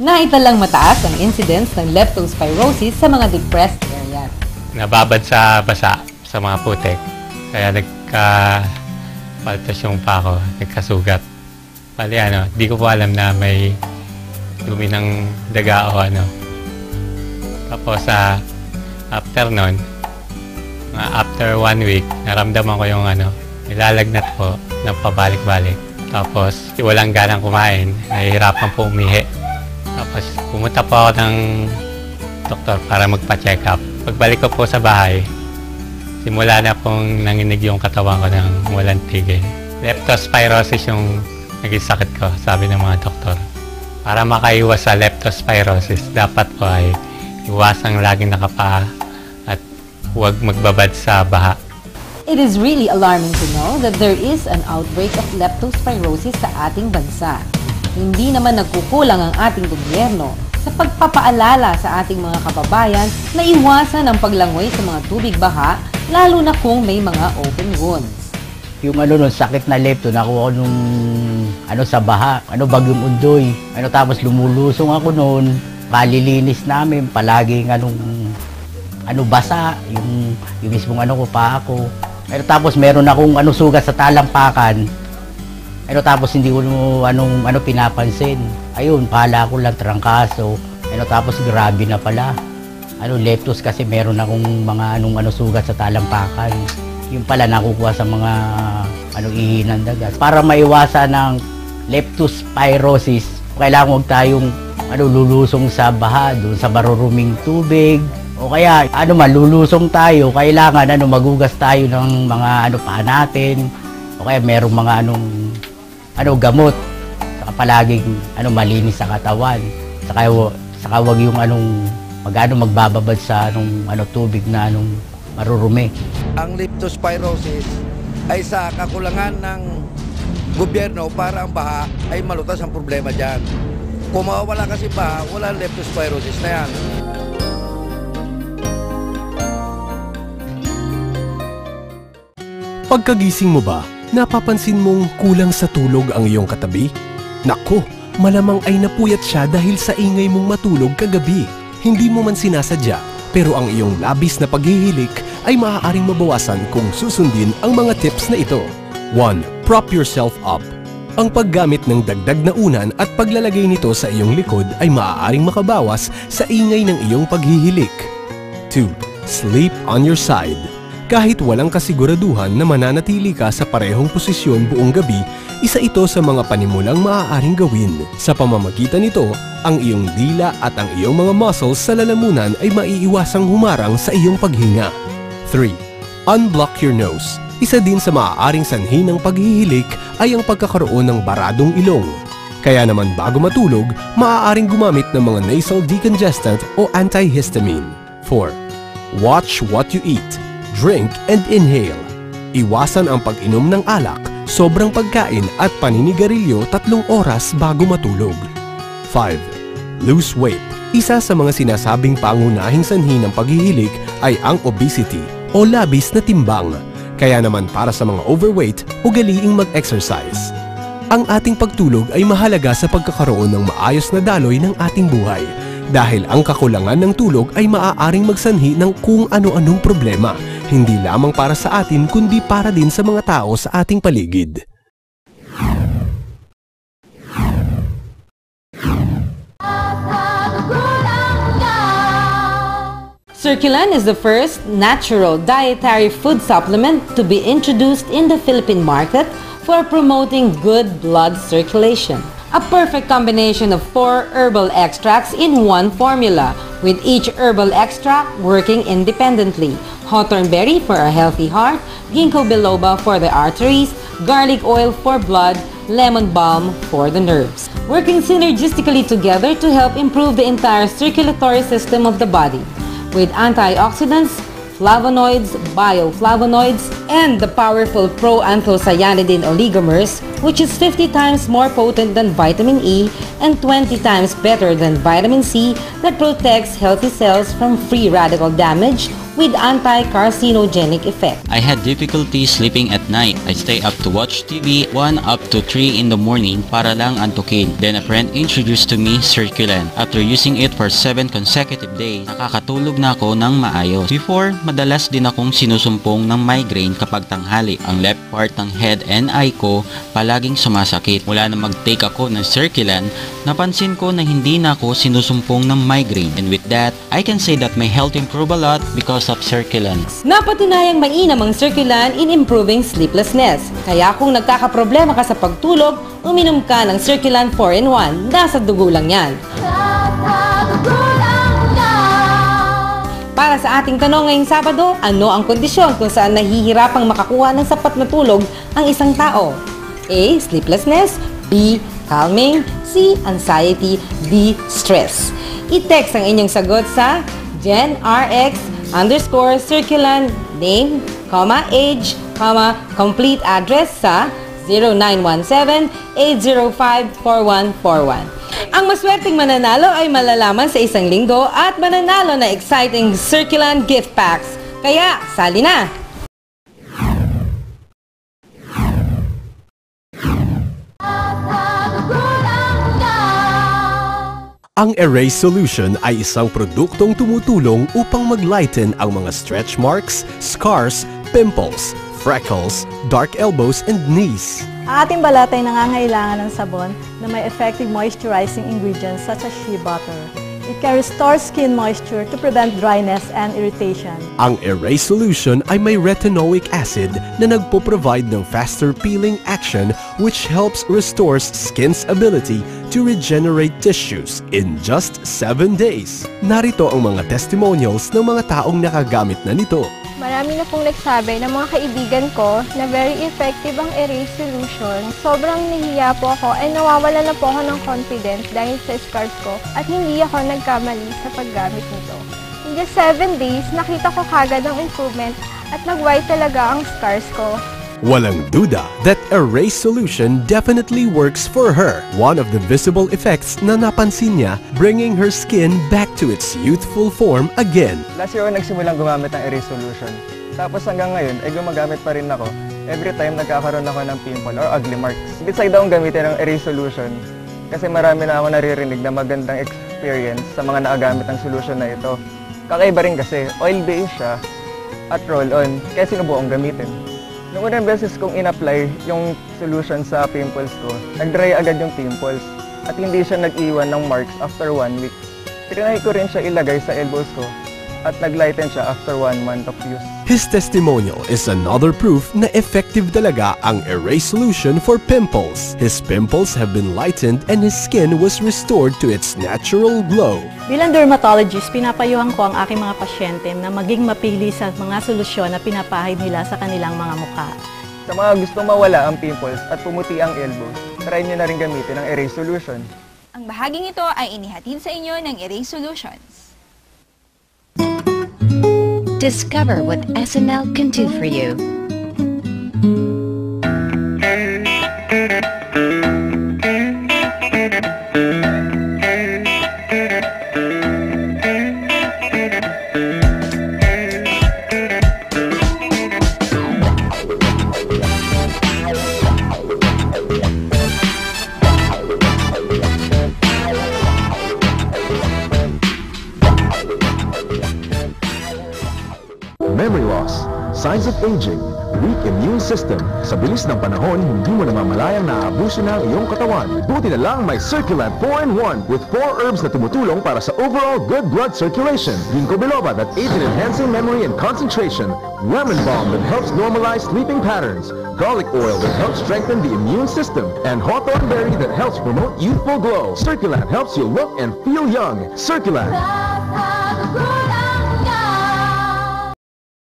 Naitalang mataas ang incidence ng leptospirosis sa mga depressed areas. Nababad sa basa, sa mga putik. Kaya nagka-palpitasyon pa ako, nagkasugat. Bali di ko po alam na may dumi ng daga o ano. Tapos after nun, after 1 week, naramdaman ko yung nilalagnat po ng pabalik-balik. Tapos walang ganang kumain, nahihirapan po umihi. Tapos pumunta po ako ng doktor para magpa-check up. Pagbalik ko po sa bahay, simula na pong nanginig yung katawan ko ng walang tigil. Leptospirosis yung naging sakit ko, sabi ng mga doktor. Para makaiwas sa leptospirosis, dapat po ay iwasang laging nakapaa at huwag magbabad sa baha. It is really alarming to know that there is an outbreak of leptospirosis sa ating bansa. Hindi naman nagkukulang ang ating gobyerno sa pagpapaalala sa ating mga kababayan na iwasan ang paglangoy sa mga tubig baha, lalo na kung may mga open wounds. Yung nung sakit na lepto, nakuha ko nung sa baha, bagyong undoy. Tapos lumulusong ako noon, kalilinis namin, palaging basa, yung mismong ko pa ako. Tapos meron akong sugat sa talampakan. Tapos hindi ko pinapansin. Ayun, pala ko lang trangkaso. Tapos grabe na pala. Leptos kasi meron akong mga sugat sa talampakan. Yung pala nakukuha sa mga ihinang dagat. Para maiwasan ng leptospirosis, kailangan huwag tayong lulusong sa baha, doon sa maruruming tubig. O kaya lulusong tayo, kailangan magugas tayo ng mga paa natin. O kaya merong mga gamot. Saka palaging malinis sa katawan. Saka wag yung magbababad sa tubig na marurumi. Ang leptospirosis ay sa kakulangan ng gobyerno para ang baha ay malutas ang problema dyan. Kung mawawala kasi baha, wala leptospirosis na yan. Pagkagising mo ba, napapansin mong kulang sa tulog ang iyong katabi? Naku, malamang ay napuyat siya dahil sa ingay mong matulog kagabi. Hindi mo man sinasadya, pero ang iyong labis na paghihilik ay maaaring mabawasan kung susundin ang mga tips na ito. 1. Prop yourself up. Ang paggamit ng dagdag na unan at paglalagay nito sa iyong likod ay maaaring makabawas sa ingay ng iyong paghihilik. 2. Sleep on your side. Kahit walang kasiguraduhan na mananatili ka sa parehong posisyon buong gabi, isa ito sa mga panimulang maaaring gawin. Sa pamamagitan nito, ang iyong dila at ang iyong mga muscles sa lalamunan ay maiiwasang humarang sa iyong paghinga. 3. Unblock your nose. Isa din sa maaaring sanhi ng paghihilik ay ang pagkakaroon ng baradong ilong. Kaya naman bago matulog, maaaring gumamit ng mga nasal decongestant o antihistamine. 4. Watch what you eat. Drink and inhale. Iwasan ang pag-inom ng alak, sobrang pagkain at paninigarilyo 3 oras bago matulog. 5. Lose weight. Isa sa mga sinasabing pangunahing sanhi ng paghihilik ay ang obesity o labis na timbang. Kaya naman para sa mga overweight, ugaliing mag-exercise. Ang ating pagtulog ay mahalaga sa pagkakaroon ng maayos na daloy ng ating buhay. Dahil ang kakulangan ng tulog ay maaaring magsanhi ng kung ano-anong problema, hindi lamang para sa atin kundi para din sa mga tao sa ating paligid. Circulan is the first natural dietary food supplement to be introduced in the Philippine market for promoting good blood circulation. A perfect combination of 4 herbal extracts in one formula, with each herbal extract working independently. Hawthornberry for a healthy heart, ginkgo biloba for the arteries, garlic oil for blood, lemon balm for the nerves. Working synergistically together to help improve the entire circulatory system of the body. With antioxidants, flavonoids, bioflavonoids, and the powerful pro-anthocyanidin oligomers, which is 50 times more potent than vitamin E and 20 times better than vitamin C that protects healthy cells from free radical damage with anti-carcinogenic effect. I had difficulty sleeping at night. I stay up to watch TV 1 up to 3 in the morning para lang antukin. Then a friend introduced to me Circulen. After using it for 7 consecutive days, nakakatulog na ako ng maayos. Before, madalas din akong sinusumpong ng migraine kapag tanghali. Ang left part ng head and eye ko palaging sumasakit. Mula na mag-take ako ng Circulen, napansin ko na hindi na ako sinusumpong ng migraine. And with that, I can say that my health improved a lot because of Circulen. Napatunayang mainam ang Circulen in improving sleeplessness. Kaya kung nagkakaproblema ka sa pagtulog, uminom ka ng Circulen 4-in-1. Nasa dugo lang yan. Para sa ating tanong ngayong Sabado, ano ang kondisyon kung saan nahihirapang makakuha ng sapat na tulog ang isang tao? A. Sleeplessness. B. Calming. C. Anxiety. D. Stress. I-text ang inyong sagot sa GenRX_Circulen name, age, complete address sa 0917-805-4141. Ang maswerteng mananalo ay malalaman sa isang linggo at mananalo na exciting Circulen gift packs. Kaya, sali na! Ang Erase Solution ay isang produktong tumutulong upang mag-lighten ang mga stretch marks, scars, pimples, freckles, dark elbows, and knees. Ang ating balat ay nangangailangan ng sabon na may effective moisturizing ingredients such as shea butter. It can restore skin moisture to prevent dryness and irritation. Ang Erase Solution ay may retinoic acid na nagpo-provide ng faster peeling action which helps restores skin's ability to regenerate tissues in just 7 days. Narito ang mga testimonials ng mga taong nakagamit na nito. Marami na pong nagsabi ng mga kaibigan ko na very effective ang Erase Solution. Sobrang nahiya po ako ay nawawala na po ako ng confidence dahil sa scars ko at hindi ako nagkamali sa paggamit nito. In just 7 days, nakita ko kagad ang improvement at nag-white talaga ang scars ko. Walang duda that Erase Solution definitely works for her. One of the visible effects na napansin niya, bringing her skin back to its youthful form again. Last year ako nagsimulang gumamit ng Erase Solution. Tapos hanggang ngayon ay gumagamit pa rin ako. Every time nagkakaroon ako ng pimple or ugly marks. Decide akong gamitin ng Erase Solution kasi marami na ako naririnig na magandang experience sa mga nakagamit ng solution na ito. Kakaiba rin kasi oil-based siya at roll-on kaya sinubukan gamitin. Noong unang beses kong in-apply yung solution sa pimples ko, nag-dry agad yung pimples at hindi siya nag-iwan ng marks after 1 week. Trinay ko rin siya ilagay sa elbows ko at nag-lighten siya after 1 month of use. His testimonial is another proof na effective talaga ang Erase Solution for pimples. His pimples have been lightened and his skin was restored to its natural glow. Bilang dermatologist, pinapayuhan ko ang aking mga pasyente na maging mapili sa mga solusyon na pinapahid nila sa kanilang mga mukha. Sa mga gustong mawala ang pimples at pumuti ang elbows, try nyo na rin gamitin ang Erase Solution. Ang bahaging ito ay inihatid sa inyo ng Erase Solutions. Discover what SNL can do for you. Memory loss, signs of aging, weak immune system. Sa bilis ng panahon, hindi mo namamalayang naaabuso na ang iyong katawan. Buti na lang may Circulen 4-in-1 with 4 herbs na tumutulong para sa overall good blood circulation. Ginkgo biloba that aids in enhancing memory and concentration. Lemon balm that helps normalize sleeping patterns. Garlic oil that helps strengthen the immune system. And hawthorn berry that helps promote youthful glow. Circulen helps you look and feel young. Circulen.